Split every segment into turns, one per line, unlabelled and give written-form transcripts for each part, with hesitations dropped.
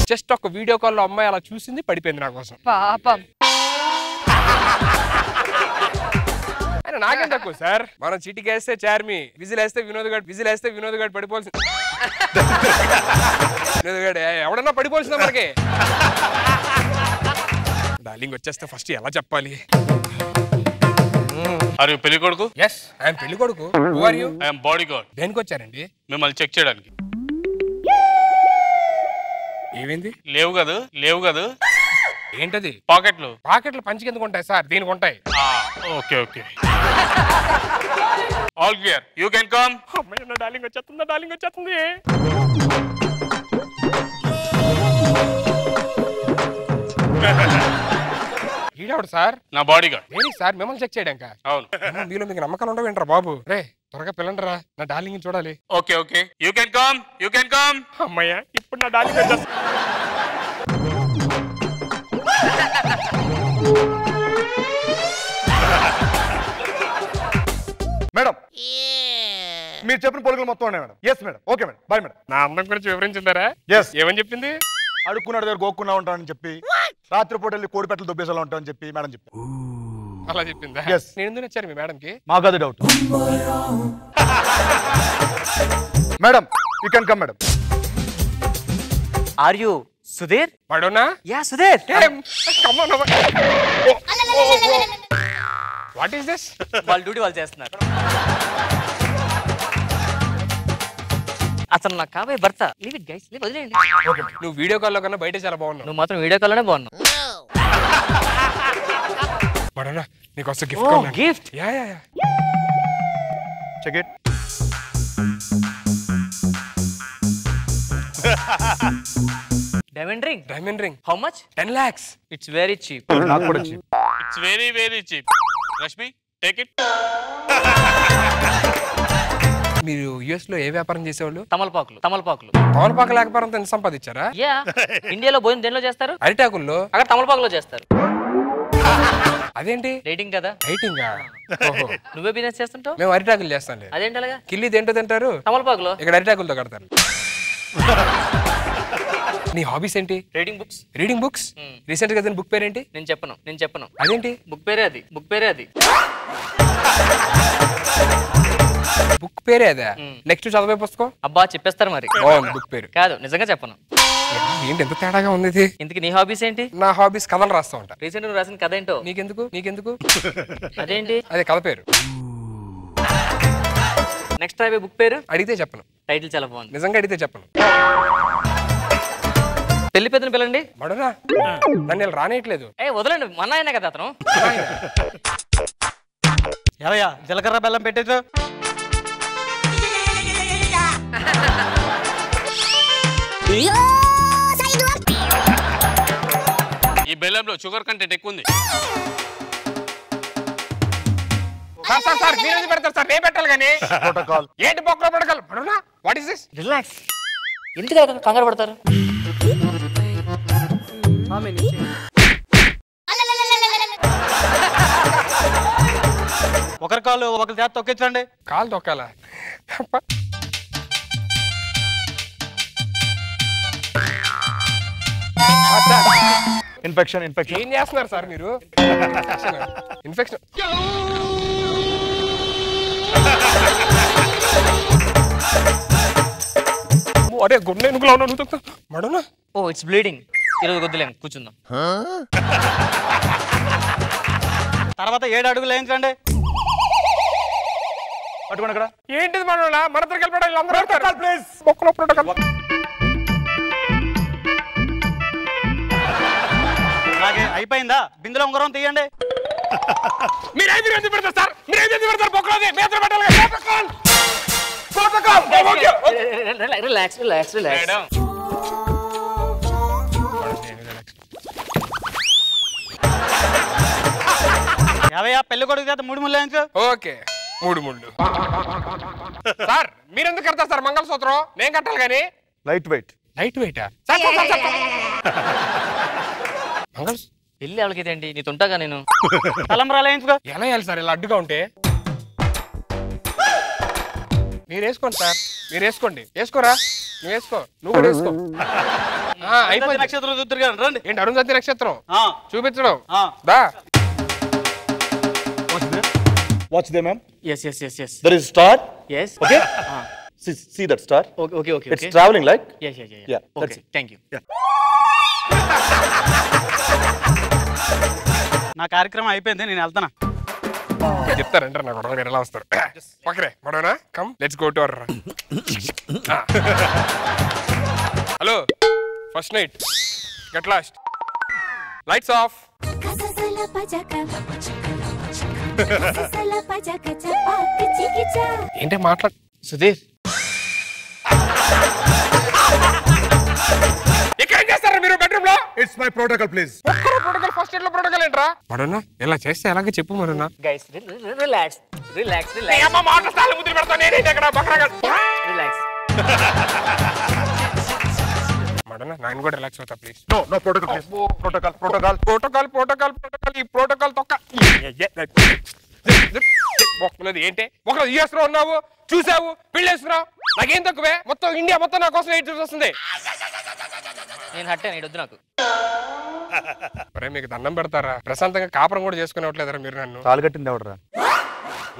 Just ఒక video call లో అమ్మాయి అలా చూసింది, పడిపోయింది నా కోసం.
పాపం.
అయినా నాకేం తక్కువ సార్, మనం చిటికి వేస్తే చార్మి, విజిల్ వేస్తే వినోద్ గారు పడిపోవాల్సింది. వినోద్ గారు ఎవడన్నా పడిపోవాల్సిందా మనకి? డార్లింగ్ వచ్చేస్తే ఫస్ట్ ఎలా చెప్పాలి?
ఆర్ యు పెళ్లి కొడుకు?
yes I am పెళ్లి కొడుకు. who are you?
I am bodyguard.
దేనికి వచ్చారండి?
మిమ్మల్ని చెక్ చేయడానికి.
ఏమైంది?
లేవు కదా
ఏంటది?
పాకెట్లు
పంచి కిందకు ఉంటాయి సార్, దీనికి ఉంటాయి.
Okay all clear, you can come.
అమ్మాయి నా డార్లింగ్ వచ్చేస్తుంది. ఈడెవడు సార్?
నా బాడీగార్డ్.
ఏంటి సార్ మిమ్మల్ని చెక్ చేయడాక?
అవును.
మీలో మీకు నమ్మకాలు ఉండవేంట్రా బాబు? రే త్వరగా పిల్లండి రా, నా డార్లింగ్ చూడాలి.
Okay you can come.
అమ్మయ్యా ఇప్పుడు నా డార్లింగ్ వచ్చేస్తుంది.
మేడం మీరు చెప్పిన పోలికలు మొత్తం ఉన్నాయి madam. Yes madam. Okay madam. Bye madam.
నా అందం గురించి వివరించిందారా?
ఎస్.
ఏమని చెప్పింది?
అడుక్కున్నాడు దగ్గర గోక్కున్నా ఉంటానని చెప్పి, రాత్రిపూట వెళ్ళి కోడిపెట్టలు దొబ్బేసేలా ఉంటామని చెప్పి మేడం చెప్పి.
అలా చెప్పిందా?
Yes.
నేను ఎందుకు నచ్చారు మీ మేడం కి?
మాకు అది డౌట్. Madam you can come madam.
Are you Sudheer?
పడోనా?
Yeah Sudheer.
Come on. What is this?
వాళ్ళ డ్యూటీ వాళ్ళు చేస్తున్నారు. అసలు నాకు కాబోయే భర్త. లీవ్ ఇట్ గైస్, లీవ్, వదిలేయండి.
నువ్వు వీడియో కాల్ లో కన్నా బయట చాలా బాగున్నావు.
నువ్వు మాత్రం వీడియో కాల్లోనే బాగున్నావు.
పడోనా నీకు వస్తే gift.
Gift?
Yeah
check it.
Diamond ring. How much?
10 lakhs.
It's very cheap.
నాకు కూడా cheap.
It's very cheap. Rashmi take it.
మీరు యుఎస్ లో ఏ వ్యాపారం చేసేవాళ్ళు?
తమలపాకులు.
తమలపాకు వ్యాపారంతో ఎంత సంపాదించారా?
యా. ఇండియాలో భోజనం దేనిలో చేస్తారు?
అరిటాకుల్లో.
అక్కడ తమలపాకులో చేస్తారు.
అదేంటి?
రేటింగ్ కదా.
రైటింగా?
నువ్వే బిజినెస్ చేస్తుంటావు.
మేము అరిటాకులు చేస్తాం.
అదేంటి అలాగా?
కిల్లి దేంటో తింటారు?
తమలపాకులో.
ఇక్కడ అరిటాకులతో కడతారు. నీ హాబీస్ ఏంటి? Reading books. రీసెంట్ గా బుక్ పేరేంటి?
నేను చెప్పను.
అదేంటి?
బుక్ పేరే అది.
బుక్ పేరే అదా? నెక్స్ట్ చదివే పుస్తకం?
అబ్బా చెప్పేస్తారు మరి.
బాగుంది బుక్ పేరు.
కాదు, నిజంగా చెప్పను.
ఏంటి ఎంత తేడాగా ఉంది ఇది?
ఇంతకి నీ హాబీస్ ఏంటి?
నా హాబీస్ కథలు రాస్తా ఉంటా.
రీసెంట్ గా రాసిన కథ ఏంటో?
నీకెందుకు?
అదేంటి?
అదే కథ పేరు.
నెక్స్ట్ రాబోయే బుక్ పేరు?
అడిగితే చెప్పను.
టైటిల్ చాలా బాగుంది.
నిజంగా అడిగితే చెప్పను.
పెళ్లి పెద్దను పిల్లండి.
మడునా నన్ను ఇలా రానేయట్లేదు.
వదలండి, మన ఆయనే కదా అతను.
ఏవయ్యా జీలకర్ర బెల్లం పెట్టేచ్చు.
ఈ బెల్లంలో షుగర్ కంటెంట్ ఎక్కువ ఉంది.
సార్ మీరెందుకు పెడతారు సార్? నేను పెట్టాలి కానీ.
ప్రోటోకాల్
ఏంటి బొక్కలో ప్రోటోకాల్? మడునా వాట్ ఇస్ దిస్?
రిలాక్స్. ఎందుకు కంగారు పడతారు?
ఒకరి కాళ్ళు ఒకరి చేత తొక్కించండి.
కాలు తొక్కాలా?
ఇన్ఫెక్షన్.
ఏం చేస్తున్నారు సార్ మీరు? ఇన్ఫెక్షన్. అరే గుండె ఎనుకలో ఉన్నా మడునా.
Oh it's bleeding. ఈరోజు వద్దులేం, కూర్చుందాం.
తర్వాత 7 అడుగులు వేయించండి.
పట్టుకోండి అక్కడ.
ఏంటిది మడునా? మన ప్లీజ్ బొక్కలో ప్రోటోకాల్.
అలాగే అయిపోయిందా? బిందులో ఉంగరం తీయండి.
మీరేది ఎందుకు పెడతారు సార్? బొక్కలోది మేతలు పెట్టాలి.
రిలాక్స్.
మేడం
ఏవయ్యా పెళ్లి కొడుకు చేత 3 ముళ్ళు వేయించు.
ఓకే 3 ముళ్ళు. సార్ మీరెందుకు కడతారు సార్ మంగళసూత్రం? నేను కట్టాలి కానీ.
Light weight.
పెళ్లి ఎవరికైతేంటి, నీ తుంటాగా నేను.
తలంబరాలు వేయించుకో.
ఎలా వేయాలి సార్ ఇలా అడ్డుగా ఉంటే? మీరు వేసుకోండి సార్. మీరు వేసుకోండి. వేసుకోరా. నువ్వు వేసుకో. నువ్వు కూడా వేసుకో. అయిపోయింది.
నక్షత్రం చూద్దరు కానీ రండి.
ఏంటి అరుంధతి నక్షత్రం
ఆ,
చూపించడం
ఆ.
దా
Watch there, ma'am.
Yes.
There is star.
Yes.
Okay. See that star.
Okay.
It's traveling like.
Yeah.
Yeah, that's
Okay. Thank you.
నా కార్యక్రమం అయిపోయింది, నేను వెళ్తానా.
చెప్తారంటారు నాకు గొడవ ఎలా వస్తారు ఓకే గొడవనా come let's go to our hello first night get lost lights off ఏంటి మాట్లాడు
సుధీర్,
ఇక్కడ ఏం చేస్తారా మీరు బెడ్రూమ్ లో
It's my protocol, please.
Protocol first aid లో ప్రోటోకాల్ ఏంట్రా మరన్నా ఇలా చేస్తే ఎలాగే చెప్పు మరన్నా
guys, relax.
అమ్మ మాటలు చాలా ముద్దులు పెడతా నేనేంటి అక్కడ బక్రాగా
Relax.
మరన్నా నేను కూడా రిలాక్స్ అవుతా please
No protocol, please. Protocol.
Protocol ఈ ప్రోటోకాల్ తొక్క ఒకలేదు ఏంటి ఒకరోజు యూఎస్ లో ఉన్నావు చూసావు పెళ్ళేస్తున్నావు నాకేం తక్కువే మొత్తం ఇండియా మొత్తం నా కోసం ఎయిట్ వస్తుంది
నేను హట్టాను, ఇడొద్దు నాకు.
అరే మీకు దండం పెడతారా ప్రశాంతంగా కాపురం కూడా చేసుకునేవట్లేదరా మీరు నన్ను
తాళి కట్టింది ఎవడరా?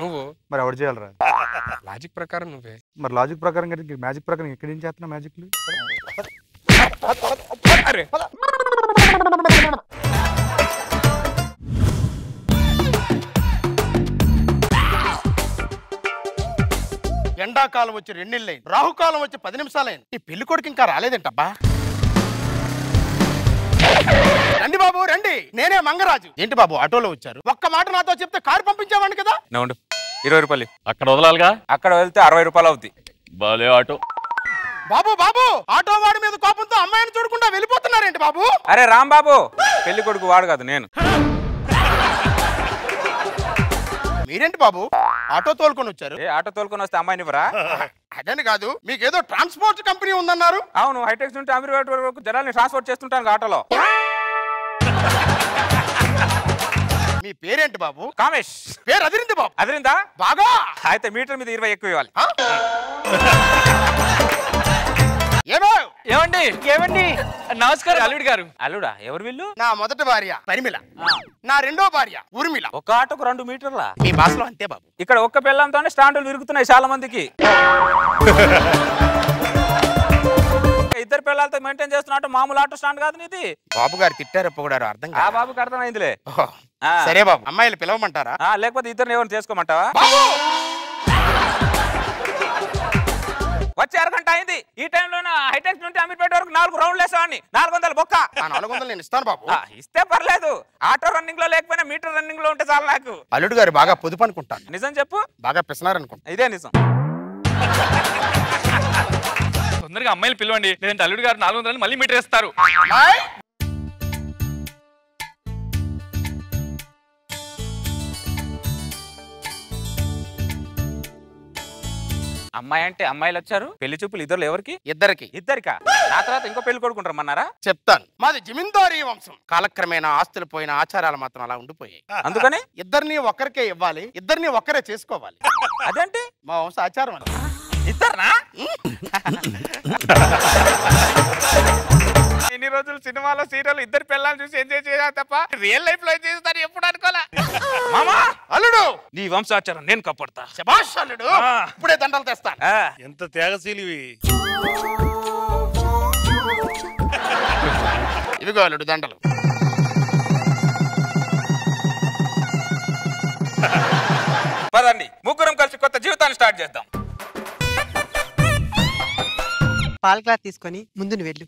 నువ్వు
మరి ఎవరు చేయాలరా?
లాజిక్ ప్రకారం నువ్వే
మరి లాజిక్ ప్రకారం కదా, మ్యాజిక్ ప్రకారం ఎక్కడి నుంచి చేస్తున్నా మ్యాజిక్లు?
అరే
ఎండాకాలం వచ్చి 2 నెలలైంది, రాహుకాలం వచ్చి 10 నిమిషాలైంది, ఈ పెళ్లి కొడుకు ఇంకా రాలేదేంటబ్బా? రండి బాబు రండి, నేనే మంగరాజు. ఏంటి బాబు ఆటోలో వచ్చారు? ఒక్క మాట నాతో చెప్తే కారు పంపించేవాడిని కదా.
20 రూపాయలు
అక్కడ వదలాలిగా.
అక్కడ వెళ్తే 60 రూపాయలు అవుతాయి.
బాలే ఆటో.
బాబు బాబు ఆటో వాడి మీద కోపంతో అమ్మాయిని చూడకుండా వెళ్ళిపోతున్నారేంటి బాబు?
అరే రాంబాబు, పెళ్లి కొడుకు వాడు కాదు నేను.
మీరేంటి బాబు ఆటో తోలుకొని వచ్చారు?
ఆటో తోలుకొని వస్తే అమ్మాయిని ఇవ్వరా?
అదని కాదు, మీకేదో ట్రాన్స్పోర్ట్ కంపెనీ ఉందన్నారు.
అవును, హైటెక్స్ నుండి అమీర్పేట వరకు జనాల్ని ట్రాన్స్పోర్ట్ చేస్తుంటాను ఆటోలో.
మీ పేరేంటి బాబు?
కామేష్.
పేరు అదిరింది బాబు.
అదిరిందా?
బాగా.
అయితే మీటర్ మీద 20 ఎక్కువ ఇవ్వాలి.
ఏమండి నమస్కారం అల్లుడు గారు.
అల్లుడా? ఎవరు వీళ్ళు?
నా మొదటి భార్య పరిమిళ, నా రెండో భార్య ఉర్మిళ.
ఒక ఆటోకు 2 మీటర్ల.
మీ భాషలో అంతే బాబు.
ఇక్కడ ఒక్క పిల్లంతోనే స్టాండ్లు విరుగుతున్నాయి చాలా మందికి. ఇద్దరు పిల్లలతో మెయింటైన్ చేస్తున్నట్టు మామూలు ఆటో స్టాండ్ కాదు నీది.
బాబు గారు తిట్టారు పొగడారు అర్థం
ఆ బాబుకి అర్థమైందిలే.
సరే బాబు, అమ్మాయిలు పిలవమంటారా?
లేకపోతే ఇద్దరు ఎవరిని చేసుకోమంటావా? వచ్చే అరగంట అయింది. ఈ టైంలో హైటెక్స్ నుండి అమీర్పేట వరకు 4 రౌండ్లు వేసావాడిని. 400 బొక్క.
400 నేను ఇస్తాను బాబు.
ఇస్తే పర్లేదు, ఆటో రన్నింగ్ లో లేకపోయినా మీటర్ రన్నింగ్ లో ఉంటే చాలు నాకు.
అల్లుడు గారు బాగా పొదుపు అనుకుంటాను.
నిజం చెప్పు.
బాగా పిసినారు అనుకుంటా.
ఇదే నిజం.
తొందరగా అమ్మాయిలు పిలవండి, లేదంటే అల్లుడు గారు 400 మళ్ళీ మీటర్ వేస్తారు.
అమ్మాయి అంటే అమ్మాయిలు వచ్చారు. పెళ్లి చూపులు ఇద్దరు ఎవరికి?
ఇద్దరికా?
నా తర్వాత ఇంకో పెళ్లి కొడుకుంటారమ్మన్నారా?
చెప్తాను. మాది జమీందారీ వంశం. కాలక్రమేణా ఆస్తులు పోయిన ఆచారాలు మాత్రం అలా ఉండిపోయాయి.
అందుకని
ఇద్దరిని ఒక్కరికే ఇవ్వాలి, ఇద్దరిని ఒక్కరే చేసుకోవాలి.
అదేంటి?
మా వంశ ఆచారం అని.
ఇద్దరునా? ఇన్ని రోజులు సినిమాలో సీరియల్ ఇద్దరు పిల్లల్ని చూసి ఎంజాయ్ చేయాలి తప్ప రియల్ లైఫ్ లో చేస్తారు ఎప్పుడు అనుకోలే. మామా,
అల్లుడు
నీ వంశాచారం నేను కాపాడతా.
శభాష్ అల్లుడు, ఇప్పుడే దండలు తెస్తాను.
ఎంత త్యాగశీలివి.
ఇవిగో అల్లుడు దండలు.
పదండి, ముగ్గురం కలిసి కొత్త జీవితాన్ని స్టార్ట్ చేద్దాం.
పాల గ్లాస్ తీసుకొని ముందు నువ్వు వెళ్ళు.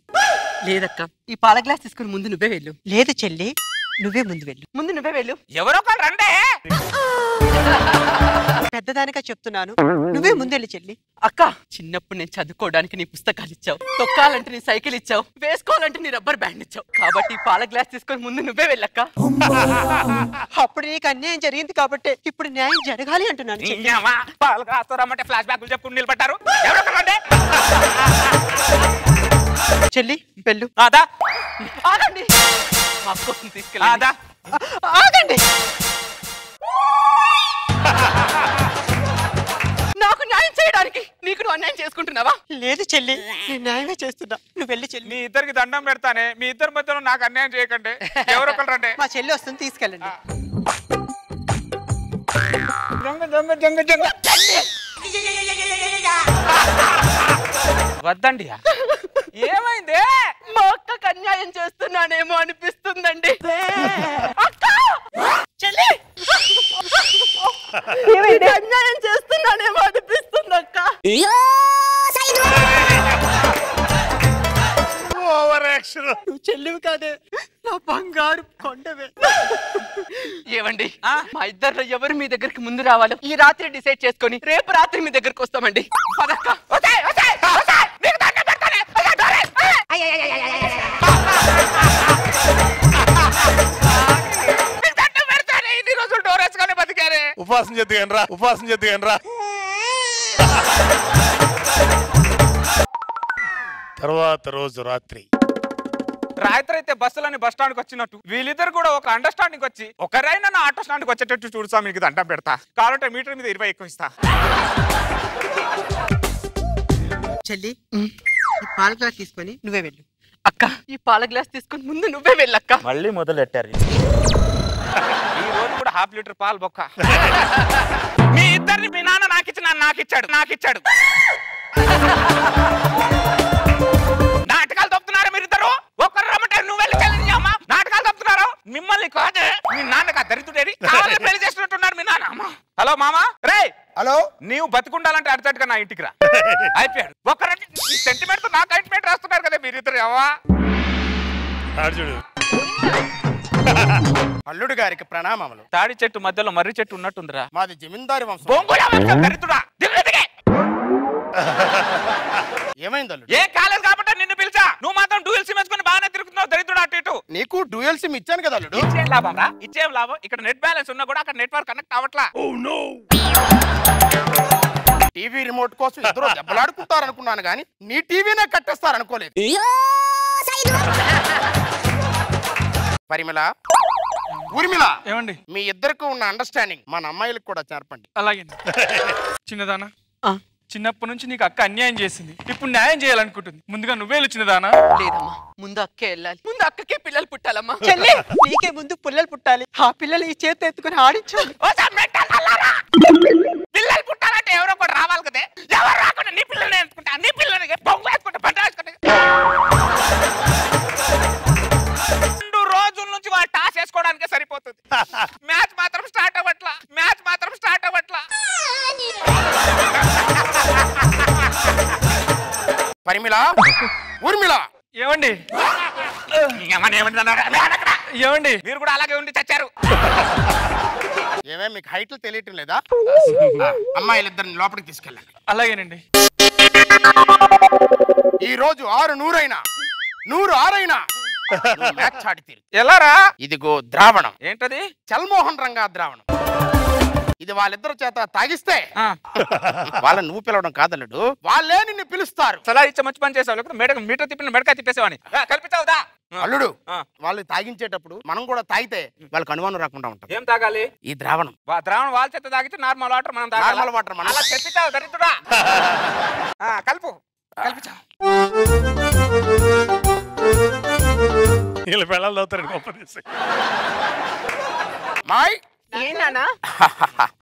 లేదక్క, ఈ పాల గ్లాస్ తీసుకొని ముందు నువ్వే వెళ్ళు. లేదు చెల్లి, నువ్వే ముందు వెళ్ళు. ముందు నువ్వే వెళ్ళు.
ఎవరో ఒకరు రండి.
పెద్దదానిగా చెప్తున్నాను, నువ్వే ముందెళ్ళి చెల్లి. అక్క, చిన్నప్పుడు నేను చదువుకోవడానికి నీ పుస్తకాలు ఇచ్చావు, తొక్కాలంటే నీ సైకిల్ ఇచ్చావు, వేసుకోవాలంటే నీ రబ్బర్ బ్యాండ్ ఇచ్చావు. కాబట్టి పాల గ్లాస్ తీసుకొని ముందు నువ్వే వెళ్ళక్క. అప్పుడు నీకు అన్యాయం జరిగింది కాబట్టి ఇప్పుడు న్యాయం జరగాలి అంటున్నాను.
పాలు కాస్తారమ్మంటే ఫ్లాష్ బ్యాక్ చెప్పుకుని నిలబడ్డారు. ఎవరో ఒకరు రండి.
చెల్లి వెళ్ళు. ఆగండి, మా కోసం తీసుకెళ్ళి. ఆగండి, నాకు న్యాయం చేయడానికి నీకు నువ్వు అన్యాయం చేసుకుంటున్నావా? లేదు చెల్లి, నేను న్యాయమే చేస్తున్నా. నువ్వు వెళ్ళి చెల్లి.
మీ ఇద్దరికి దండం పెడతానే, మీ ఇద్దరి మధ్యలో నాకు అన్యాయం చేయకండి. ఎవరు ఒకరు రండి.
మా చెల్లి వస్తుంది, తీసుకెళ్ళండి.
వద్దండి. ఏమైంది?
మా అక్కకు అన్యాయం చేస్తున్నానేమో అనిపిస్తుందండి. అక్క! చెల్లి! అన్యాయం చేస్తున్నానేమో అనిపిస్తుంది అక్క. నువ్వు చెల్లివి కాదే, నా బంగారు కొండవే. ఏవండి, మా ఇద్దరు ఎవరు మీ దగ్గరికి ముందు రావాలో ఈ రాత్రి డిసైడ్ చేసుకొని రేపు రాత్రి మీ దగ్గరికి వస్తామండి. పదక్క.
ఉపాసం చేద్దుగానరా. తర్వాత రోజు రాత్రి
అయితే బస్సులని బస్ స్టాండ్ కి వచ్చినట్టు వీళ్ళిద్దరు కూడా ఒక అండర్స్టాండింగ్ వచ్చి ఒకరైనా నా ఆటో స్టాండ్ కి వచ్చేటట్టు చూడుసా. మీకు దండం పెడతా. కావాలంటే మీటర్ మీద 20 ఎక్కువ ఇస్తా.
చెల్లి, ఈ పాల గ్లాస్ తీసుకొని నువ్వే వెళ్ళు. అక్క, ఈ పాల గ్లాస్ తీసుకొని ముందు నువ్వే వెళ్ళక్క.
మళ్ళీ మొదలెట్టారు. ఈ రోజు కూడా ½ లీటర్ పాలు బొక్క. మీ ఇద్దరిని మీ నాన్న నాకిచ్చాడు. నాటకాలు తప్పుతున్నారా మీరిద్దరు? ఒకరు రమ్మంటే నువ్వు వెళ్ళి అమ్మా. నాటకాలు తప్పుతున్నారు. మిమ్మల్ని కాదే, మీ నాన్నగా దరిద్రుడేరి పెళ్లి చేస్తున్నట్టున్నారు మీ నాన్న. హలో మామా. రే
హలో,
నీవు బతుకుండాలంటే అర్జెంట్ గా నా ఇంటికి రా. అయిపోయాడు. ఒకరంటే సెంటిమెంట్ తో నాకు అయింట్మెంట్ రాస్తున్నారు కదా మీరిద్దరు. అవ్వా
చూడు. అల్లుడు గారికి ప్రణామములు.
తాడి చెట్టు మధ్యలో మర్రి చెట్టు ఉన్నట్టుందిరా.
మాది జమీందారి వంశం. ఏమైంది అల్లుడు?
ఏ కాలేదు కాబట్టి నిన్ను పిలిచా. నువ్వు మాత్రం డ్యూయల్ సిమ్ వేసుకొని బాగానే తిరుగుతున్నావు దరిద్రుడు అటు ఇటు.
నీకు డ్యూయల్ సిమ్ ఇచ్చాను కదా అల్లుడు.
ఇచ్చేం లాభం రా, ఇచ్చేం లాభం. ఇక్కడ నెట్ బ్యాలెన్స్ ఉన్నా కూడా అక్కడ నెట్వర్క్ కనెక్ట్ అవ్వట్లా.
టీవీ రిమోట్ కోసం ఇద్దరు దెబ్బలాడుకుంటారు అనుకున్నాను కానీ నీ టీవీనే కట్టేస్తారు అనుకోలేదు. పరిమళ, ఊర్మిళ,
ఏమండి?
మీ ఇద్దరికి ఉన్న అండర్స్టాండింగ్ మన అమ్మాయిలకు కూడా చేర్పండి.
అలాగే. చిన్నదానా, చిన్నప్పటి నుంచి నీకు అక్క అన్యాయం చేసింది, ఇప్పుడు న్యాయం చేయాలనుకుంటుంది. ముందుగా నువ్వే చిన్నదానా?
లేదమ్మా, ముందు అక్కే వెళ్ళాలి. ముందు అక్కకే పిల్లలు పుట్టాలమ్మా. చెల్లి, నీకే ముందు పిల్లలు పుట్టాలి. ఆ పిల్లలు ఈ చేతి ఎత్తుకుని ఆడించాలి.
పిల్లలు పుట్టాలంటే ఎవరో కూడా రావాలి కదా. ఎవరు రాకుండా నీ పిల్లల్ని ఎత్తుకుంటా, నీ పిల్లల్ని బొంగు వేసుకుంటా, బండ వేసుకుంటా. 2 రోజుల నుంచి వాళ్ళు టాస్ వేసుకోవడానికే సరిపోతుంది. మ్యాచ్ మాత్రం స్టార్ట్ అవ్వట్లా.
పరిమళ, ఊర్మిళ,
ఏమండి? ఏమండి?
మీరు కూడా అలాగే ఉండి చచ్చారు.
ఏమే మీకు హైట్లు తెలియటం లేదా? అమ్మాయిలిద్దరిని లోపలికి తీసుకెళ్ళండి.
అలాగేనండి.
ఈ రోజు 6 100 6 మ్యాచ్ ఆడి తీరు.
ఎలారా?
ఇదిగో ద్రావణం.
ఏంటది?
చల్మోహన్ రంగా ద్రావణం. ఇది వాళ్ళిద్దరు చేత తాగిస్తే వాళ్ళని నువ్వు పిలవడం కాదల్లుడు, వాళ్ళే నిన్ను పిలుస్తారు.
సలహా ఇచ్చే మంచి పని చేసావు. లేకపోతే మీటర్ తిప్పిన మెడకాయ తిప్పేసేవాని. కల్పిస్తావుదా?
అల్లుడు, వాళ్ళు తాగించేటప్పుడు మనం కూడా తాగితే వాళ్ళకి అనుమానం రాకుండా ఉంటాం.
ఏం తాగాలి?
ఈ ద్రావణం.
ద్రావణం వాళ్ళ చేత తాగితే నార్మల్ వాటర్ మనం తాగాలి.
నార్మల్ వాటర్ మనం.
అలా చెప్పిస్తావు దరిద్రుడా. కలుపు. కల్పించావు.
వీళ్ళ పిల్లలు అవుతారు గొప్ప తీసి. మాయ్,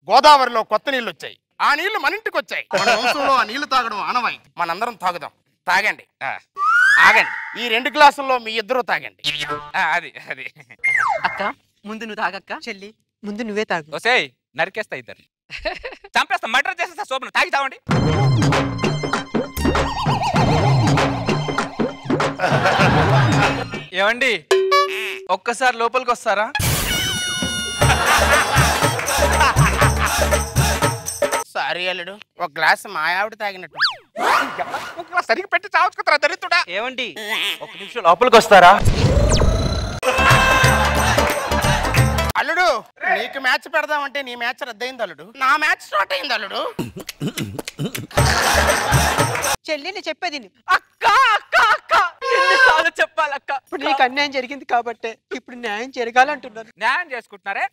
గోదావరిలో కొత్త నీళ్ళు వచ్చాయి. ఆ నీళ్లు మన ఇంటికి వచ్చాయి. మన వంశంలో ఆ నీళ్లు తాగడం ఆనవాయితీ. మనందరం తాగుదాం. తాగండి. ఆగండి. ఈ 2 గ్లాసుల్లో మీ ఇద్దరు తాగండి.
అది అది.
అక్క, ముందు నువ్వు తాగక్క. చెల్లి, ముందు నువ్వే తాగు.
వసేయ్, నరికేస్తా ఇద్దరు. చంపేస్తా, మర్డర్ చేసేస్తా. శోభను తాగి తావండి.
ఏమండి? ఒక్కసారి లోపలికి వస్తారా?
సారీ అల్లుడు, ఒక గ్లాస్ మా ఆవిడ తాగినట్టు.
సరిగ్గా పెట్టి చావుకుతారా దరిద్రుడా.
ఏమండి, 1 నిమిషం లోపలికి వస్తారా?
అల్లుడు, నీకు మ్యాచ్ పెడదామంటే నీ మ్యాచ్ రద్దయింది అల్లుడు. నా మ్యాచ్ స్టార్ట్ అయింది అల్లుడు.
చెల్లిని చెప్పేది అక్క అక్క అక్క ఎన్నిసార్లు చెప్పాలక్క. ఇప్పుడు నీకు అన్యాయం జరిగింది కాబట్టి ఇప్పుడు న్యాయం జరగాలంటున్నారు.
న్యాయం చేసుకుంటున్నారే.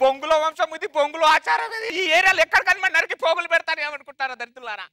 బొంగులో బొంగులో వంశం ఇది బొంగులో ఆచారం ఇది ఈ ఏరియాలో ఎక్కడ కనిమని నరికి పోగులు పెడతాను ఏమనుకుంటారా దరిద్రులారా